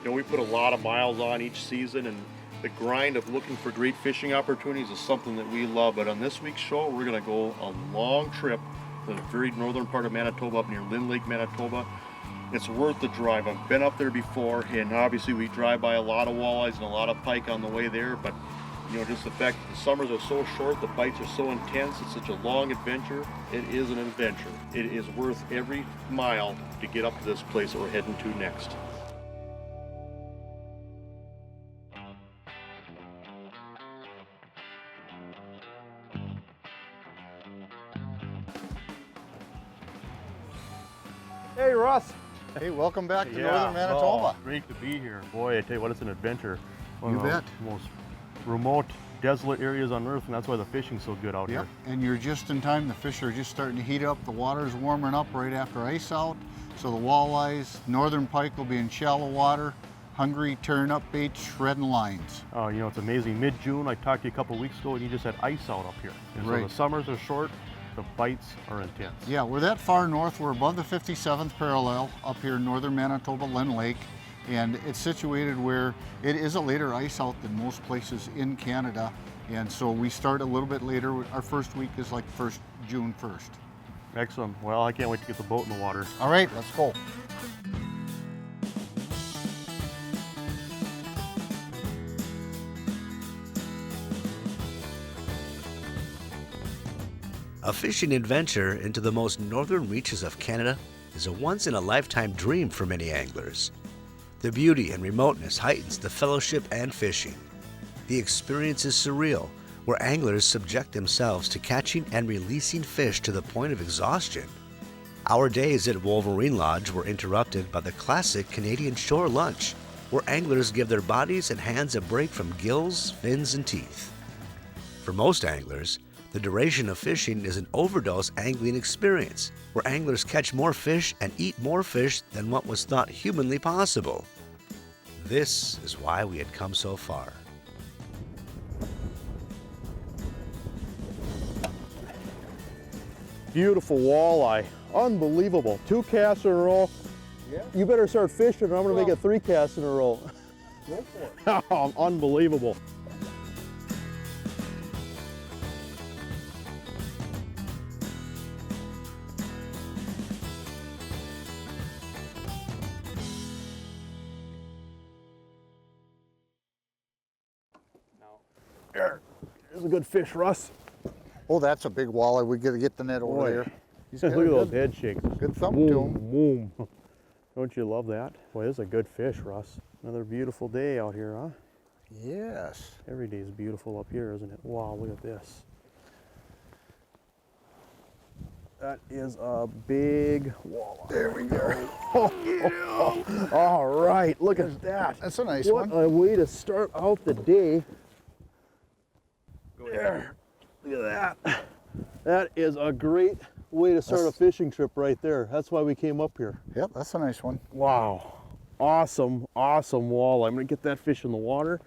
You know, we put a lot of miles on each season, and the grind of looking for great fishing opportunities is something that we love. But on this week's show, we're going to go a long trip to the very northern part of Manitoba, up near Lynn Lake, Manitoba. It's worth the drive. I've been up there before, and obviously we drive by a lot of walleyes and a lot of pike on the way there, but you know, just the fact that the summers are so short, the bites are so intense, it's such a long adventure. It is an adventure. It is worth every mile to get up to this place that we're heading to next. Hey, Russ. Hey, welcome back to northern Manitoba. Great to be here. Boy, I tell you what, it's an adventure. You bet. The most remote, desolate areas on Earth, and that's why the fishing's so good out here. And you're just in time. The fish are just starting to heat up. The water's warming up right after ice out. So the walleyes, northern pike will be in shallow water, hungry, tearing up baits, shredding lines. Oh, you know, it's amazing. Mid-June, I talked to you a couple weeks ago, and you just had ice out up here. And so the summers are short, the bites are intense. Yeah, we're that far north. We're above the 57th parallel up here in northern Manitoba, Lynn Lake. And it's situated where it is a later ice out than most places in Canada. And so we start a little bit later. Our first week is like June 1st. Excellent. Well, I can't wait to get the boat in the water. All right, let's go. A fishing adventure into the most northern reaches of Canada is a once-in-a-lifetime dream for many anglers. The beauty and remoteness heightens the fellowship and fishing. The experience is surreal, where anglers subject themselves to catching and releasing fish to the point of exhaustion. Our days at Wolverine Lodge were interrupted by the classic Canadian shore lunch, where anglers give their bodies and hands a break from gills, fins, and teeth. For most anglers, the duration of fishing is an overdose angling experience, where anglers catch more fish and eat more fish than what was thought humanly possible. This is why we had come so far. Beautiful walleye. Unbelievable. 2 casts in a row. Yeah. You better start fishing, or I'm going to make it 3 casts in a row. Go for it. Unbelievable. There's a good fish, Russ. Oh, that's a big walleye. We gotta get the net over there. He's got Look at a those good- head shakes. Good thump Boom, to him. boom. Don't you love that? Boy, this is a good fish, Russ. Another beautiful day out here, huh? Yes. Every day is beautiful up here, isn't it? Wow, look at this. That is a big walleye. There we go. All right, look at that. That's a nice What one. a way to start out the day. There, look at that. That is a great way to start a fishing trip right there. That's why we came up here. Yep, that's a nice one. Wow, awesome, awesome walleye. I'm gonna get that fish in the water.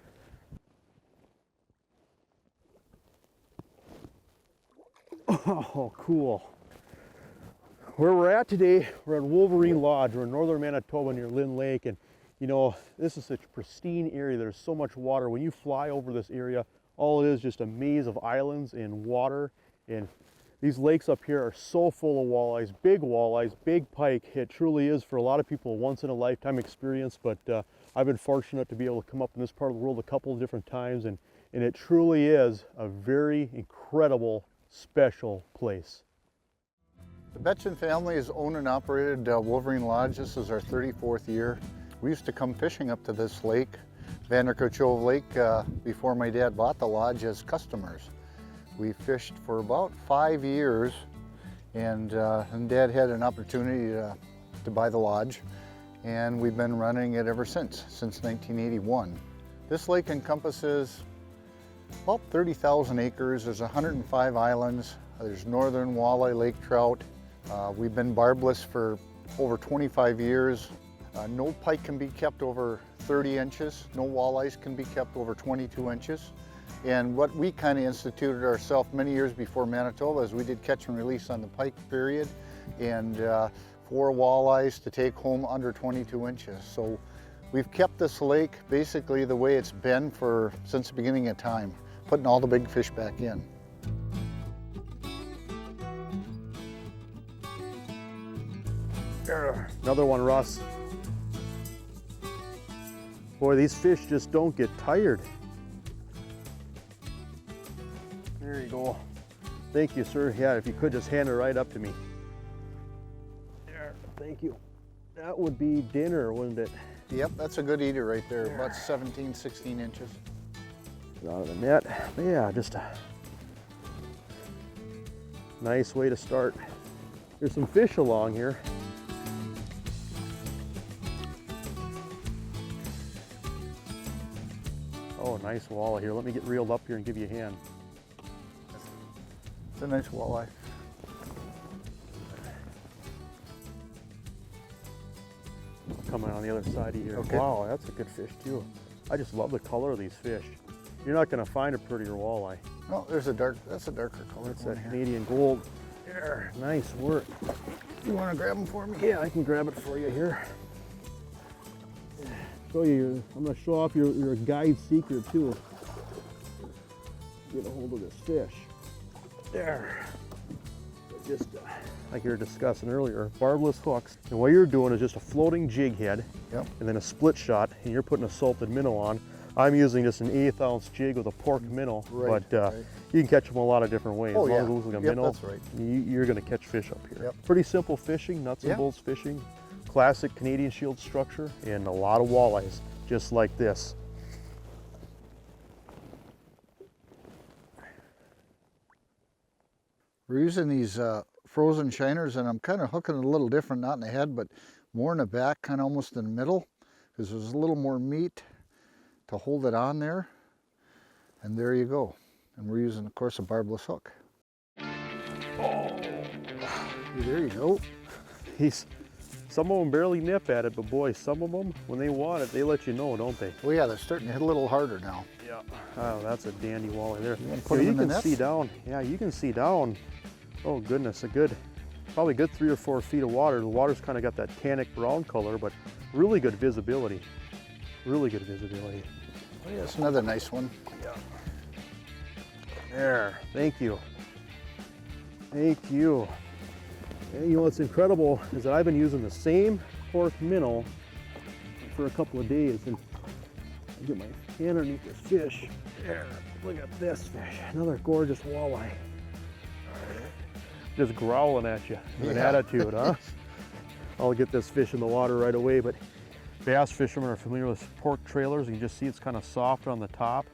Oh, cool. Where we're at today, we're at Wolverine Lodge. We're in northern Manitoba near Lynn Lake, and you know, this is such a pristine area. There's so much water. When you fly over this area, all it is just a maze of islands and water, and these lakes up here are so full of walleyes, big pike. It truly is, for a lot of people, a once-in-a-lifetime experience, but I've been fortunate to be able to come up in this part of the world a couple of different times, and it truly is a very incredible, special place. The Betchen family has owned and operated Wolverine Lodge. This is our 34th year. We used to come fishing up to this lake, Vanderkoochove Lake, before my dad bought the lodge, as customers. We fished for about 5 years, and Dad had an opportunity to buy the lodge, and we've been running it ever since 1981. This lake encompasses about 30,000 acres. There's 105 islands. There's northern walleye, lake trout. We've been barbless for over 25 years. No pike can be kept over 30 inches. No walleyes can be kept over 22 inches. And what we kind of instituted ourselves many years before Manitoba is we did catch and release on the pike period, and 4 walleyes to take home under 22 inches. So We've kept this lake basically the way it's been since the beginning of time, putting all the big fish back in. There, another one, Russ. Boy, these fish just don't get tired. There you go. Thank you, sir. Yeah, if you could just hand it right up to me. There, thank you. That would be dinner, wouldn't it? Yep, that's a good eater right there, about 17, 16 inches. Out of the net. Yeah, just a nice way to start. There's some fish along here. Oh, nice walleye here. Let me get reeled up here and give you a hand. It's a nice walleye. Coming on the other side of here. Okay. Wow, that's a good fish too. I just love the color of these fish. You're not going to find a prettier walleye. Oh, that's a darker color. That's one that here. Canadian gold. There, nice work. You want to grab them for me? Yeah, I can grab it for you here. Show you, I'm going to show off your guide secret too. Get a hold of this fish. There. Just like you were discussing earlier, barbless hooks. And what you're doing is just a floating jig head, Yep. and then a split shot, and you're putting a salted minnow on. I'm using just an 1/8 ounce jig with a pork minnow, Right, but right. you can catch them a lot of different ways. Oh, as long yeah. as it looks like a Yep, minnow, that's right. you're going to catch fish up here. Yep. Pretty simple fishing, nuts and Yeah. bolts fishing, classic Canadian Shield structure, and a lot of walleyes, just like this. We're using these frozen shiners, and I'm kind of hooking it a little different, not in the head, but more in the back, kind of almost in the middle, because there's a little more meat to hold it on there. And there you go. And we're using, of course, a barbless hook. Oh, there you go. Some of them barely nip at it, but boy, some of them, when they want it, they let you know, don't they? Well, yeah, they're starting to hit a little harder now. Yeah. Oh, that's a dandy walleye there. wanna put 'em You in the can nets? see down. Yeah, you can see down. Oh goodness, probably good 3 or 4 feet of water. The water's kind of got that tannic brown color, but really good visibility. Really good visibility. Oh, yeah, it's another nice one. Yeah. There. Thank you. Thank you. And you know what's incredible is that I've been using the same pork minnow for a couple of days, and I get my hand underneath the fish. There. Look at this fish. Another gorgeous walleye. Just growling at you with an Yeah. attitude, huh? I'll get this fish in the water right away, but bass fishermen are familiar with pork trailers. You can just see it's kind of soft on the top.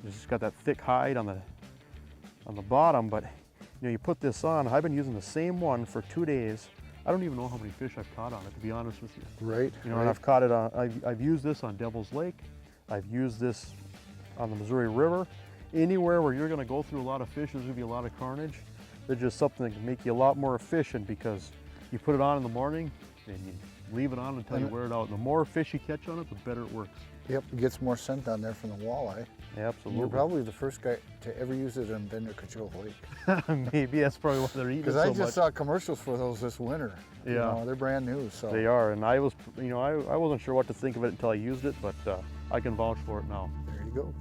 It's just got that thick hide on the bottom, but you know, you put this on. I've been using the same one for 2 days. I don't even know how many fish I've caught on it, to be honest with you. Right. You know, and I've caught it on, I've used this on Devil's Lake. I've used this on the Missouri River. Anywhere where you're gonna go through a lot of fish, there's gonna be a lot of carnage. There's just something that can make you a lot more efficient, because you put it on in the morning and you leave it on until you wear it out. And the more fish you catch on it, the better it works. Yep, it gets more scent on there from the walleye. Absolutely. You're probably the first guy to ever use it in Manitoba Lake. Maybe that's probably why they're eating it Because so I much. just saw commercials for those this winter. Yeah. You know, they're brand new, so. They are, and I was, you know, I wasn't sure what to think of it until I used it, but I can vouch for it now. There you go.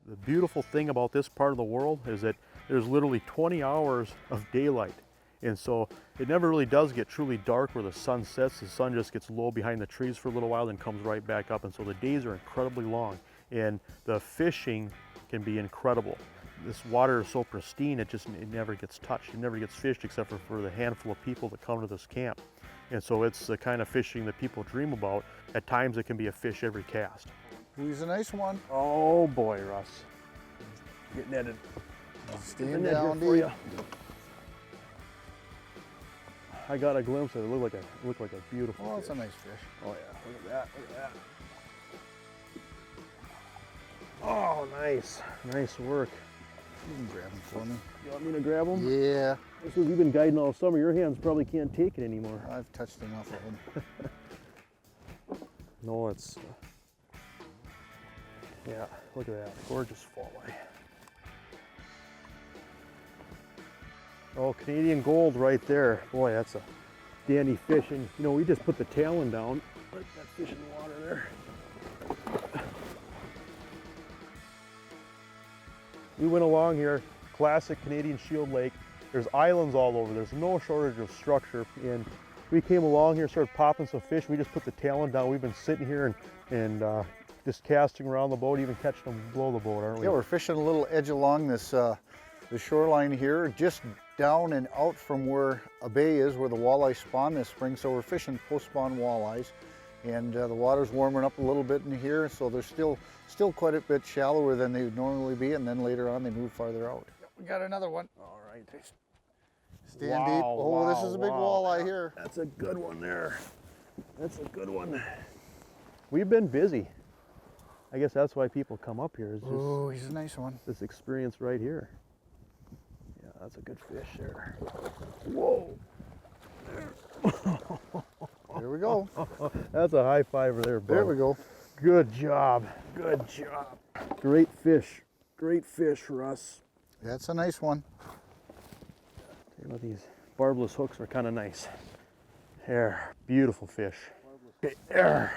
The beautiful thing about this part of the world is that there's literally 20 hours of daylight. And so it never really does get truly dark where the sun sets. The sun just gets low behind the trees for a little while, then comes right back up. And so the days are incredibly long, and the fishing can be incredible. This water is so pristine, it never gets touched. It never gets fished except for the handful of people that come to this camp. And so it's the kind of fishing that people dream about. At times it can be a fish every cast. He's a nice one. Oh boy, Russ. Get netted. Staying Net here down for deep. you. I got a glimpse of it. It looked like a beautiful Oh, it's fish. a nice fish. Oh yeah, look at that, look at that. Oh, nice, nice work. You can grab him for me. You want me to grab them? Yeah, This is, you've been guiding all summer. Your hands probably can't take it anymore. I've touched enough of them. No, it's, yeah, look at that, gorgeous walleye. Oh, Canadian gold right there. Boy, that's a dandy fish. And you know, we just put the talon down Let that fish in the water there. We went along here, classic Canadian Shield Lake. There's islands all over. There's no shortage of structure. And we came along here, started popping some fish. We just put the talon down. We've been sitting here and just casting around the boat, even catching them below the boat, aren't we? Yeah, we're fishing a little edge along this the shoreline here, just down and out from where a bay is, where the walleye spawn this spring. So we're fishing post-spawn walleyes, and the water's warming up a little bit in here, so they're still quite a bit shallower than they would normally be, and then later on they move farther out. Yep, we got another one. All right. Stand Wow, deep. Oh, this is a big wow. walleye here. That's a good one there. That's a good one. We've been busy. I guess that's why people come up here. Is just Oh, he's a nice one. this experience right here. Yeah, that's a good fish there. Whoa. There we go. That's a high fiver there, bud. There we go. Good job. Good job. Great fish. Great fish, Russ. That's a nice one. You know, these barbless hooks are kind of nice. There, beautiful fish. Okay, there.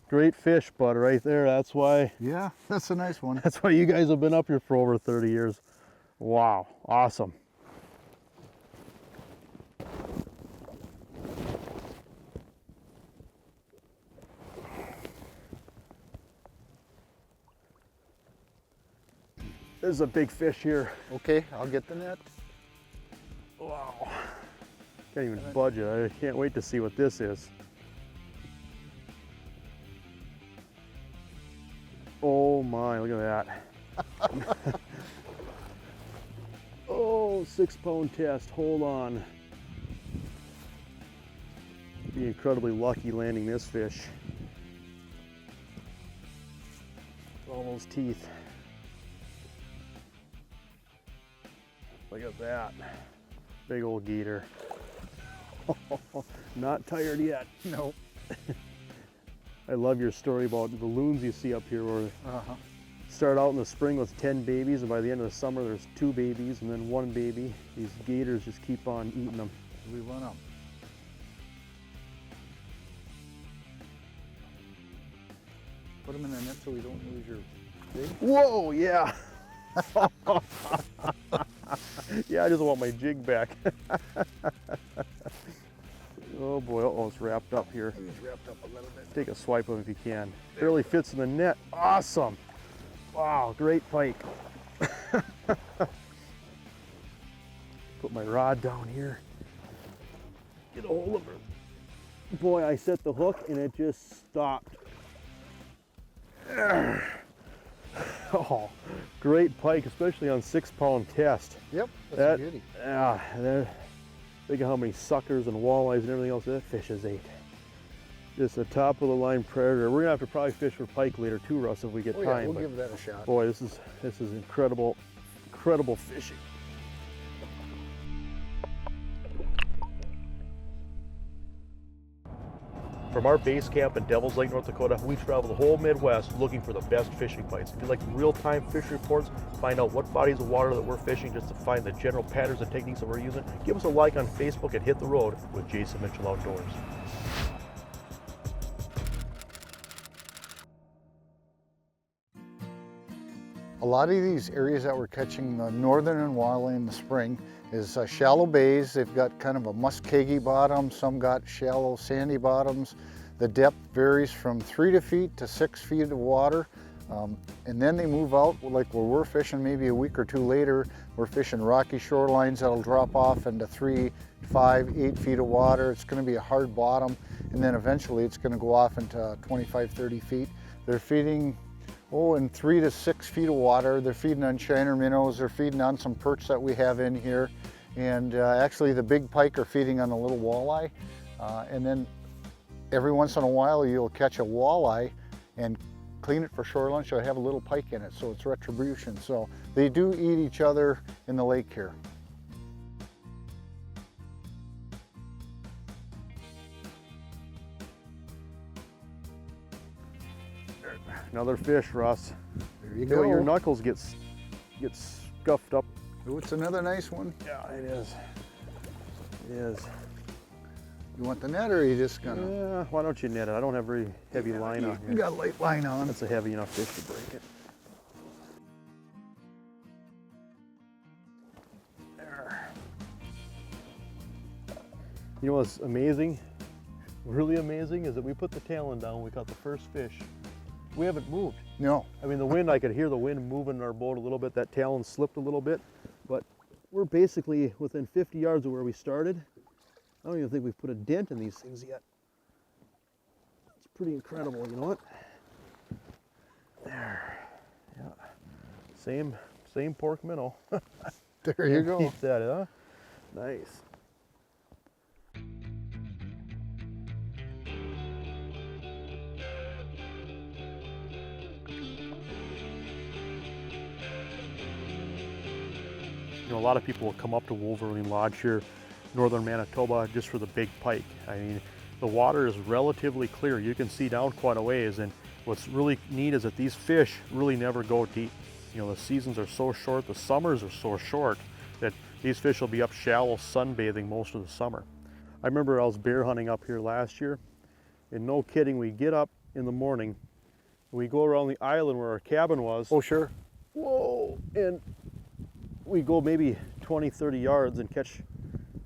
Great fish, bud, right there. That's why Yeah, that's a nice one. you guys have been up here for over 30 years. Wow, awesome. There's a big fish here. Okay, I'll get the net. Wow. Can't even budge it. I can't wait to see what this is. Oh my, look at that. Oh, 6-pound test, hold on. Be incredibly lucky landing this fish. All those teeth. Look at that. Big old gator. Not tired yet. No. I love your story about the loons you see up here where start out in the spring with 10 babies, and by the end of the summer there's 2 babies and then 1 baby. These gators just keep on eating them. We run up. Put them in the net so we don't lose your big. Whoa, yeah. Yeah, I just want my jig back. Oh boy, oh, it's wrapped up here. He's wrapped up a little bit. Take a swipe of it if you can. Barely fits in the net. Awesome. Wow, great pike. Put my rod down here. Get a hold of her. Boy, I set the hook and it just stopped. Oh, great pike, especially on 6-pound test. Yep, that's a beauty. Yeah, think of how many suckers and walleyes and everything else that fish has ate. Just a top of the line predator. We're gonna have to probably fish for pike later too, Russ, if we get Oh, time. yeah, we'll but give that a shot. boy, this is incredible fishing. From our base camp in Devils Lake, North Dakota, we travel the whole Midwest looking for the best fishing bites. If you'd like real-time fish reports, find out what bodies of water that we're fishing, just to find the general patterns and techniques that we're using, give us a like on Facebook and hit the road with Jason Mitchell Outdoors. A lot of these areas that we're catching the northern and walleye in the spring is shallow bays. They've got kind of a muskegee bottom, some got shallow sandy bottoms. The depth varies from 3 feet to 6 feet of water. And then they move out, like where we're fishing maybe a week or 2 later, we're fishing rocky shorelines that'll drop off into 3, 5, 8 feet of water. It's gonna be a hard bottom, and then eventually it's gonna go off into 25, 30 feet. They're feeding in 3 to 6 feet of water. They're feeding on shiner minnows. They're feeding on some perch that we have in here. And actually the big pike are feeding on the little walleye. And then every once in a while you'll catch a walleye and clean it for shore lunch. You'll have a little pike in it, so it's retribution. So they do eat each other in the lake here. Another fish, Russ. There you Feel go. your knuckles get scuffed up. Oh, it's another nice one. Yeah, it is. It is. You want the net or are you just gonna? Yeah, why don't you net it? I don't have very heavy line on You here. got a light line on. That's a heavy enough fish to break it. There. You know what's amazing? Really amazing is that we put the talon down, we caught the first fish. We haven't moved. No. I mean, the wind, I could hear the wind moving our boat a little bit. That talon slipped a little bit, but we're basically within 50 yards of where we started. I don't even think we've put a dent in these things yet. It's pretty incredible, you know what? There, yeah. Same pork minnow. There you go. Keep that, huh? Nice. You know, a lot of people will come up to Wolverine Lodge here, northern Manitoba, just for the big pike. I mean, the water is relatively clear. You can see down quite a ways, and what's really neat is that these fish really never go deep. You know, the seasons are so short, the summers are so short, that these fish will be up shallow sunbathing most of the summer. I remember I was bear hunting up here last year, and no kidding, we get up in the morning, and we go around the island where our cabin was. Oh, sure. Whoa, and we go maybe 20, 30 yards and catch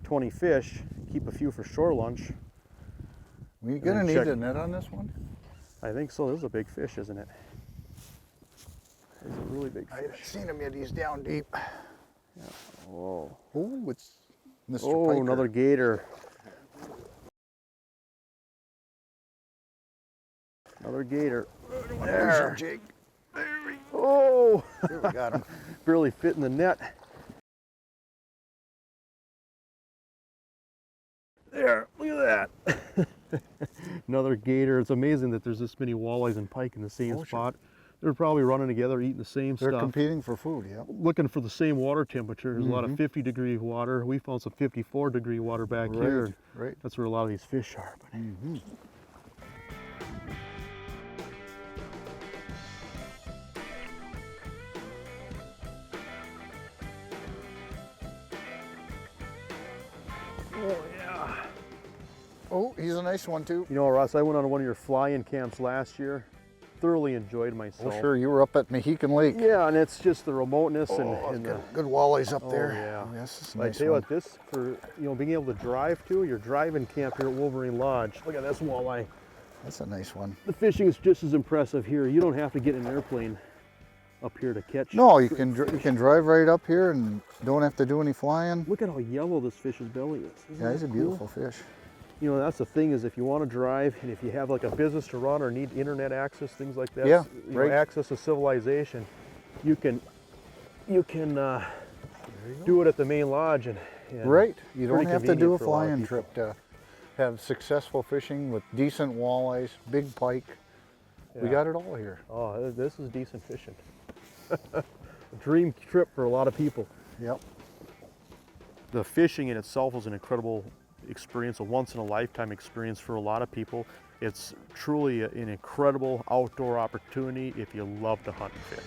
20 fish, keep a few for shore lunch. You're gonna then need check- a net on this one? I think so. This is a big fish, isn't it? This is a really big I haven't fish. seen him yet. He's down deep. Whoa. Oh, it's Mr. Oh, Piker. another gator. Another gator. There, Jake. Oh, There we got him. barely fit in the net. There, look at that. Another gator. It's amazing that there's this many walleyes and pike in the same Oh, sure. spot. They're probably running together, eating the same They're stuff. competing for food, yeah. Looking for the same water temperature. There's a lot of 50-degree water. We found some 54-degree water back here. Right. That's where a lot of these fish are. But oh yeah. Oh, he's a nice one too. You know, Russ, I went on one of your fly-in camps last year. Thoroughly enjoyed Oh, myself. sure. You were up at Mohican Lake. Yeah, and it's just the remoteness Oh, and the. good walleyes up Oh, there. yeah. Yes, this is a I nice tell you one. what, this for being able to drive to your driving camp here at Wolverine Lodge. Look at this walleye. That's a nice one. The fishing is just as impressive here. You don't have to get in an airplane up here to catch. No, you can drive right up here and don't have to do any flying. Look at how yellow this fish's belly is. Isn't Yeah, he's that a cool? beautiful fish. You know, that's the thing is if you want to drive and if you have like a business to run or need internet access, things like that, Yeah, you know, right. access to civilization, you can do it at the main lodge and Right. You don't pretty have to do convenient a for a lot of flying people. trip to have successful fishing with decent walleyes, big pike. We Yeah. got it all here. Oh, this is decent fishing. A dream trip for a lot of people. Yep. The fishing in itself is an incredible experience, a once-in-a-lifetime experience for a lot of people. It's truly an incredible outdoor opportunity if you love to hunt and fish.